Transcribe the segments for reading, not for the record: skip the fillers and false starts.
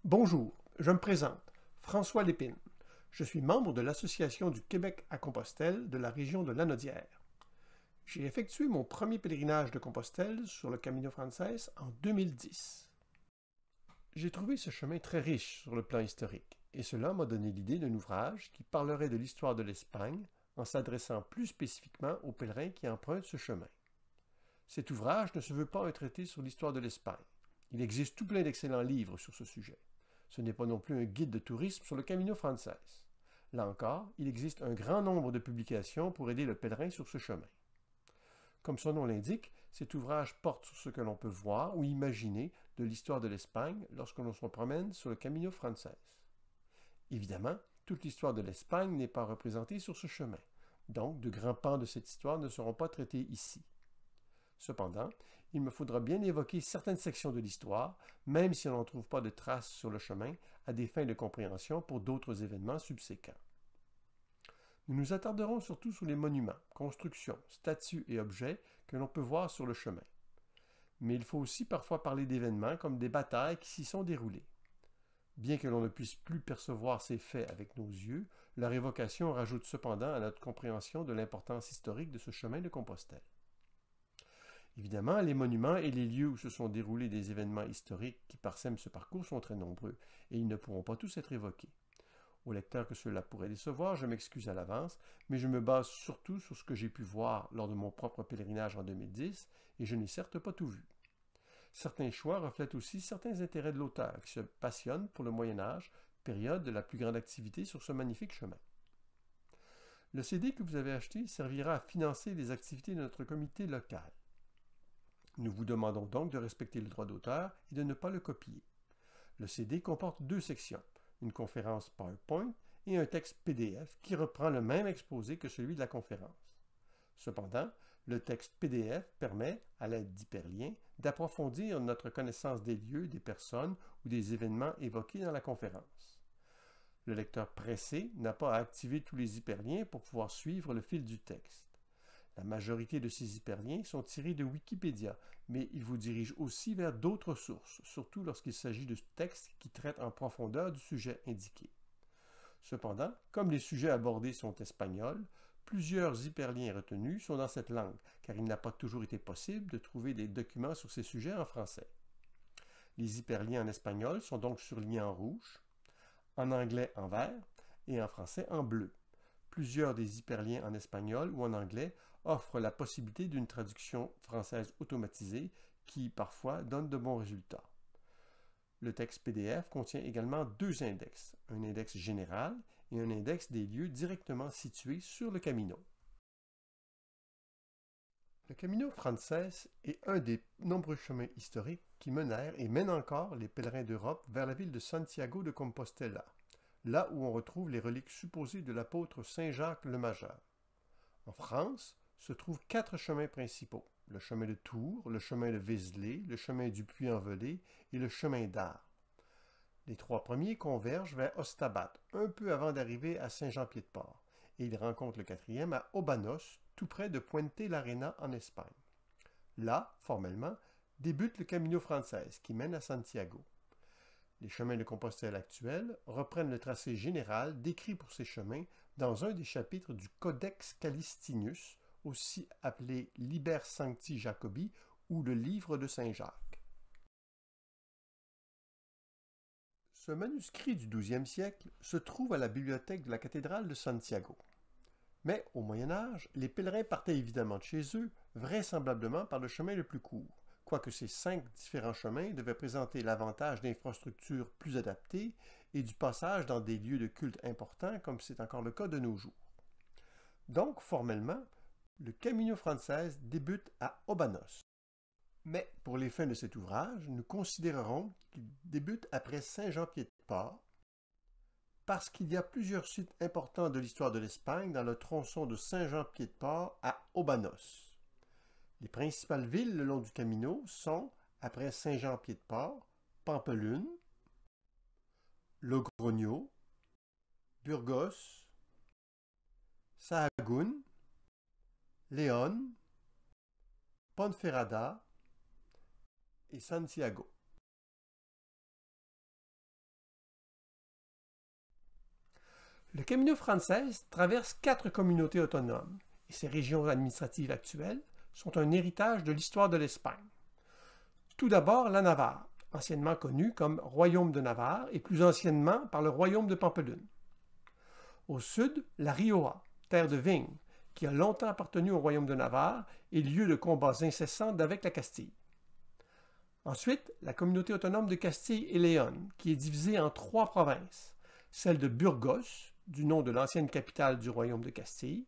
Bonjour, je me présente, François Lépine. Je suis membre de l'Association du Québec à Compostelle de la région de Lanaudière. J'ai effectué mon premier pèlerinage de Compostelle sur le Camino Frances en 2010. J'ai trouvé ce chemin très riche sur le plan historique, et cela m'a donné l'idée d'un ouvrage qui parlerait de l'histoire de l'Espagne en s'adressant plus spécifiquement aux pèlerins qui empruntent ce chemin. Cet ouvrage ne se veut pas un traité sur l'histoire de l'Espagne. Il existe tout plein d'excellents livres sur ce sujet. Ce n'est pas non plus un guide de tourisme sur le Camino Frances. Là encore, il existe un grand nombre de publications pour aider le pèlerin sur ce chemin. Comme son nom l'indique, cet ouvrage porte sur ce que l'on peut voir ou imaginer de l'histoire de l'Espagne lorsque l'on se promène sur le Camino Frances. Évidemment, toute l'histoire de l'Espagne n'est pas représentée sur ce chemin, donc de grands pans de cette histoire ne seront pas traités ici. Cependant, il me faudra bien évoquer certaines sections de l'histoire, même si on n'en trouve pas de traces sur le chemin, à des fins de compréhension pour d'autres événements subséquents. Nous nous attarderons surtout sur les monuments, constructions, statues et objets que l'on peut voir sur le chemin. Mais il faut aussi parfois parler d'événements comme des batailles qui s'y sont déroulées. Bien que l'on ne puisse plus percevoir ces faits avec nos yeux, leur évocation rajoute cependant à notre compréhension de l'importance historique de ce chemin de Compostelle. Évidemment, les monuments et les lieux où se sont déroulés des événements historiques qui parsèment ce parcours sont très nombreux, et ils ne pourront pas tous être évoqués. Aux lecteurs que cela pourrait décevoir, je m'excuse à l'avance, mais je me base surtout sur ce que j'ai pu voir lors de mon propre pèlerinage en 2010, et je n'ai certes pas tout vu. Certains choix reflètent aussi certains intérêts de l'auteur, qui se passionne pour le Moyen Âge, période de la plus grande activité sur ce magnifique chemin. Le CD que vous avez acheté servira à financer les activités de notre comité local. Nous vous demandons donc de respecter le droit d'auteur et de ne pas le copier. Le CD comporte deux sections, une conférence PowerPoint et un texte PDF qui reprend le même exposé que celui de la conférence. Cependant, le texte PDF permet, à l'aide d'hyperliens, d'approfondir notre connaissance des lieux, des personnes ou des événements évoqués dans la conférence. Le lecteur pressé n'a pas à activer tous les hyperliens pour pouvoir suivre le fil du texte. La majorité de ces hyperliens sont tirés de Wikipédia, mais ils vous dirigent aussi vers d'autres sources, surtout lorsqu'il s'agit de textes qui traitent en profondeur du sujet indiqué. Cependant, comme les sujets abordés sont espagnols, plusieurs hyperliens retenus sont dans cette langue, car il n'a pas toujours été possible de trouver des documents sur ces sujets en français. Les hyperliens en espagnol sont donc surlignés en rouge, en anglais en vert et en français en bleu. Plusieurs des hyperliens en espagnol ou en anglais offrent la possibilité d'une traduction française automatisée qui, parfois, donne de bons résultats. Le texte PDF contient également deux index, un index général et un index des lieux directement situés sur le Camino. Le Camino Frances est un des nombreux chemins historiques qui menèrent et mènent encore les pèlerins d'Europe vers la ville de Santiago de Compostela, là où on retrouve les reliques supposées de l'apôtre Saint Jacques le Majeur. En France, se trouvent quatre chemins principaux, le chemin de Tours, le chemin de Vézelay, le chemin du Puy-en-Velay et le chemin d'Arles. Les trois premiers convergent vers Ostabat, un peu avant d'arriver à Saint-Jean-Pied-de-Port, et ils rencontrent le quatrième à Obanos, tout près de Puente l'Arena en Espagne. Là, formellement, débute le Camino Frances qui mène à Santiago. Les chemins de Compostelle actuels reprennent le tracé général décrit pour ces chemins dans un des chapitres du Codex Callistinus, aussi appelé Liber Sancti Jacobi ou le Livre de Saint Jacques. Ce manuscrit du XIIe siècle se trouve à la bibliothèque de la cathédrale de Santiago. Mais au Moyen Âge, les pèlerins partaient évidemment de chez eux, vraisemblablement par le chemin le plus court, quoique ces 5 différents chemins devaient présenter l'avantage d'infrastructures plus adaptées et du passage dans des lieux de culte importants comme c'est encore le cas de nos jours. Donc, formellement, le Camino Frances débute à Obanos. Mais pour les fins de cet ouvrage, nous considérerons qu'il débute après Saint-Jean-Pied-de-Port, parce qu'il y a plusieurs sites importants de l'histoire de l'Espagne dans le tronçon de Saint-Jean-Pied-de-Port à Obanos. Les principales villes le long du Camino sont, après Saint-Jean-Pied-de-Port, Pampelune, Logroño, Burgos, Sahagún, León, Ponferrada et Santiago. Le Camino Francés traverse 4 communautés autonomes et ces régions administratives actuelles sont un héritage de l'histoire de l'Espagne. Tout d'abord, la Navarre, anciennement connue comme Royaume de Navarre et plus anciennement par le Royaume de Pampelune. Au sud, la Rioja, terre de vigne, qui a longtemps appartenu au Royaume de Navarre et lieu de combats incessants avec la Castille. Ensuite, la communauté autonome de Castille et Léon, qui est divisée en 3 provinces, celle de Burgos, du nom de l'ancienne capitale du Royaume de Castille,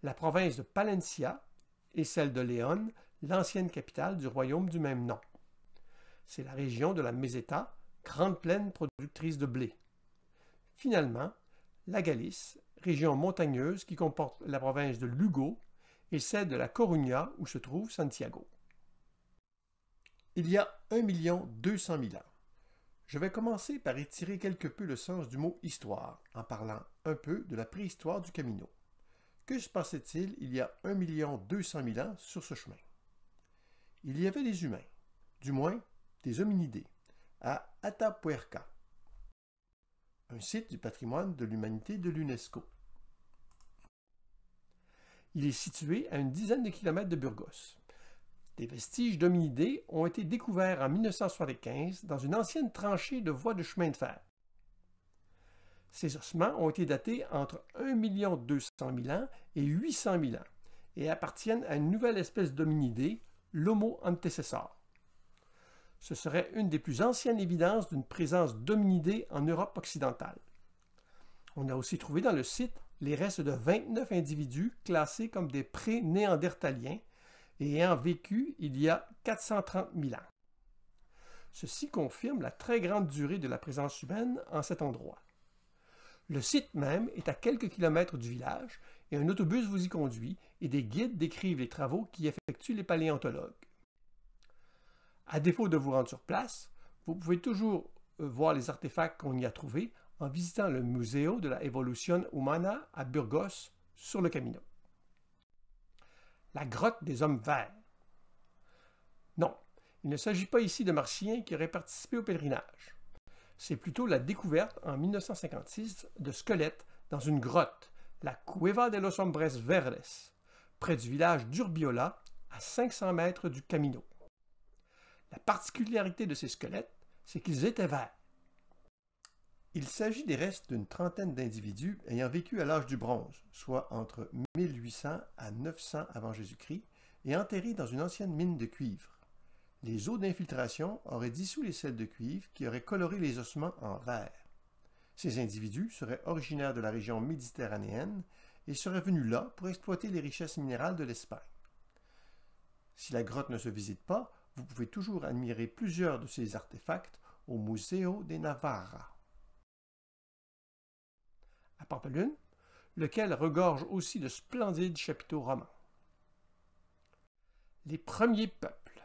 la province de Palencia et celle de Léon, l'ancienne capitale du royaume du même nom. C'est la région de la Meseta, grande plaine productrice de blé. Finalement, la Galice, région montagneuse qui comporte la province de Lugo et celle de la Coruña où se trouve Santiago. Il y a 1 200 000 ans. Je vais commencer par étirer quelque peu le sens du mot « histoire » en parlant un peu de la préhistoire du Camino. Que se passait-il il y a 1 200 000 ans sur ce chemin? Il y avait des humains, du moins des hominidés, à Atapuerca, un site du patrimoine de l'humanité de l'UNESCO. Il est situé à une dizaine de kilomètres de Burgos. Des vestiges d'hominidés ont été découverts en 1975 dans une ancienne tranchée de voies de chemin de fer. Ces ossements ont été datés entre 1 200 000 ans et 800 000 ans et appartiennent à une nouvelle espèce d'hominidés, l'Homo antecessor. Ce serait une des plus anciennes évidences d'une présence d'hominidés en Europe occidentale. On a aussi trouvé dans le site les restes de 29 individus classés comme des pré-néandertaliens et ayant vécu il y a 430 000 ans. Ceci confirme la très grande durée de la présence humaine en cet endroit. Le site même est à quelques kilomètres du village et un autobus vous y conduit et des guides décrivent les travaux qu'y effectuent les paléontologues. À défaut de vous rendre sur place, vous pouvez toujours voir les artefacts qu'on y a trouvés en visitant le Museo de la Evolución Humana à Burgos sur le Camino. La grotte des hommes verts. Non, il ne s'agit pas ici de martiens qui auraient participé au pèlerinage. C'est plutôt la découverte en 1956 de squelettes dans une grotte, la Cueva de los Hombres Verdes, près du village d'Urbiola, à 500 mètres du Camino. La particularité de ces squelettes, c'est qu'ils étaient verts. Il s'agit des restes d'une trentaine d'individus ayant vécu à l'âge du bronze, soit entre 1800 à 900 avant Jésus-Christ, et enterrés dans une ancienne mine de cuivre. Les eaux d'infiltration auraient dissous les sels de cuivre qui auraient coloré les ossements en vert. Ces individus seraient originaires de la région méditerranéenne et seraient venus là pour exploiter les richesses minérales de l'Espagne. Si la grotte ne se visite pas, vous pouvez toujours admirer plusieurs de ces artefacts au Museo de Navarra. À Pampelune, lequel regorge aussi de splendides chapiteaux romans. Les premiers peuples.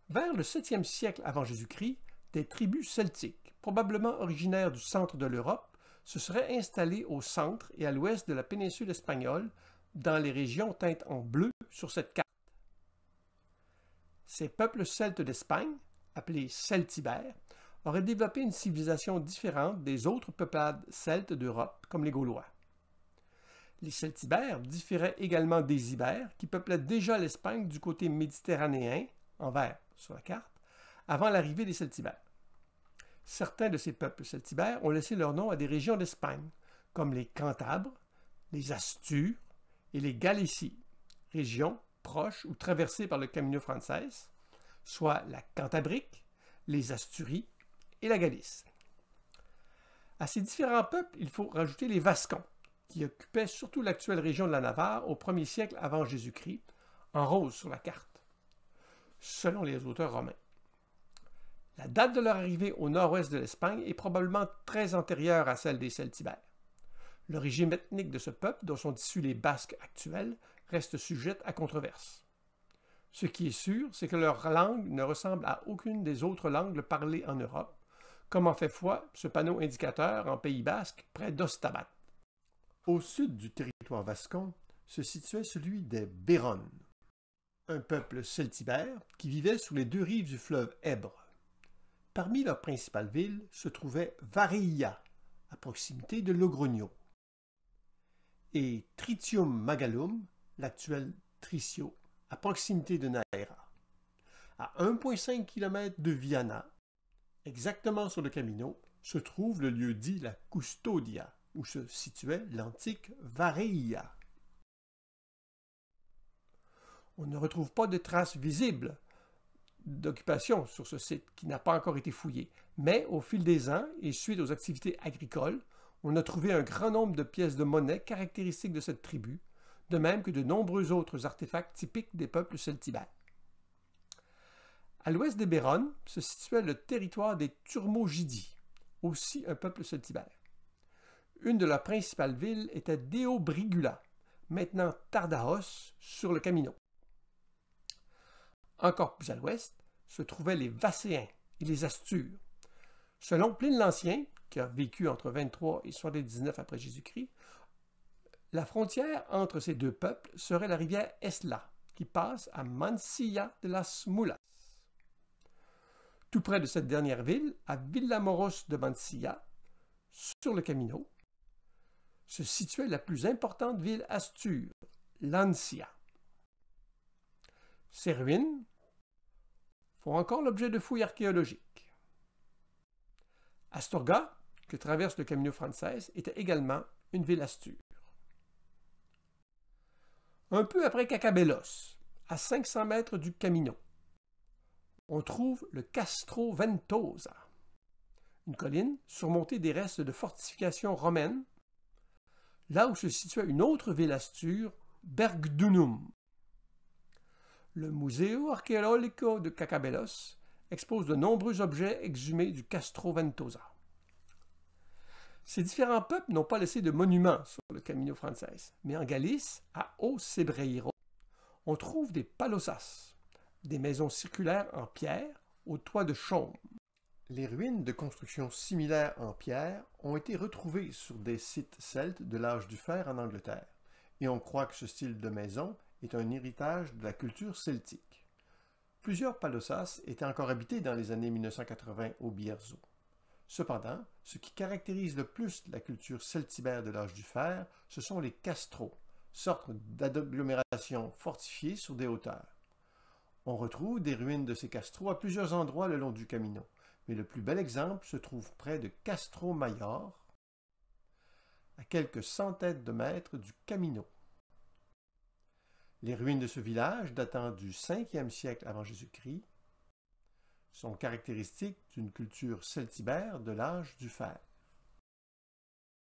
Vers le 7e siècle avant Jésus-Christ, des tribus celtiques, probablement originaires du centre de l'Europe, se seraient installées au centre et à l'ouest de la péninsule espagnole, dans les régions teintes en bleu sur cette carte. Ces peuples celtes d'Espagne, appelés celtibères, auraient développé une civilisation différente des autres peuplades celtes d'Europe, comme les Gaulois. Les celtibères différaient également des ibères, qui peuplaient déjà l'Espagne du côté méditerranéen, en vert sur la carte, avant l'arrivée des celtibères. Certains de ces peuples celtibères ont laissé leur nom à des régions d'Espagne, comme les Cantabres, les Astures et les Galécies, régions proches ou traversées par le Camino Francés, soit la Cantabrique, les Asturies et la Galice. À ces différents peuples, il faut rajouter les Vascons, qui occupaient surtout l'actuelle région de la Navarre au 1er siècle avant Jésus-Christ, en rose sur la carte, selon les auteurs romains. La date de leur arrivée au nord-ouest de l'Espagne est probablement très antérieure à celle des celtibères. L'origine ethnique de ce peuple, dont sont issus les Basques actuels, reste sujette à controverse. Ce qui est sûr, c'est que leur langue ne ressemble à aucune des autres langues parlées en Europe, comme en fait foi ce panneau indicateur en Pays basque près d'Ostabat. Au sud du territoire vascon se situait celui des Bérones, un peuple celtibère qui vivait sur les deux rives du fleuve Èbre. Parmi leurs principales villes se trouvait Varillas, à proximité de Logrogno, et Tritium Magallum, l'actuel Tricio, à proximité de Naera. À 1,5 km de Viana, exactement sur le Camino, se trouve le lieu dit la Custodia, où se situait l'antique Vareia. On ne retrouve pas de traces visibles d'occupation sur ce site qui n'a pas encore été fouillé, mais au fil des ans et suite aux activités agricoles, on a trouvé un grand nombre de pièces de monnaie caractéristiques de cette tribu, de même que de nombreux autres artefacts typiques des peuples celtibères. À l'ouest des Béronnes se situait le territoire des Turmogidii, aussi un peuple celtibère. Une de leurs principales villes était Deobrigula, maintenant Tardaos, sur le Camino. Encore plus à l'ouest se trouvaient les Vasséens et les Astures. Selon Pline l'Ancien, qui a vécu entre 23 et 79 après Jésus-Christ, la frontière entre ces deux peuples serait la rivière Esla, qui passe à Mansilla de las Mulas. Tout près de cette dernière ville, à Villamoros de Mansilla, sur le Camino, se situait la plus importante ville asture, Lancia. Ces ruines font encore l'objet de fouilles archéologiques. Astorga, que traverse le Camino Frances, était également une ville asture. Un peu après Cacabelos, à 500 mètres du Camino, on trouve le Castro Ventosa, une colline surmontée des restes de fortifications romaines, là où se situait une autre ville asture, Bergdunum. Le Museo Archeologico de Cacabelos expose de nombreux objets exhumés du Castro Ventosa. Ces différents peuples n'ont pas laissé de monuments sur le Camino Frances, mais en Galice, à Ocebreiro, on trouve des palosas, des maisons circulaires en pierre au toit de chaume. Les ruines de constructions similaires en pierre ont été retrouvées sur des sites celtes de l'âge du fer en Angleterre, et on croit que ce style de maison est un héritage de la culture celtique. Plusieurs palosas étaient encore habités dans les années 1980 au Bierzo. Cependant, ce qui caractérise le plus la culture celtibère de l'âge du fer, ce sont les castros, sorte d'agglomérations fortifiées sur des hauteurs. On retrouve des ruines de ces castros à plusieurs endroits le long du Camino, mais le plus bel exemple se trouve près de Castro Mayor, à quelques centaines de mètres du Camino. Les ruines de ce village, datant du 5e siècle avant Jésus-Christ, sont caractéristiques d'une culture celtibère de l'âge du fer.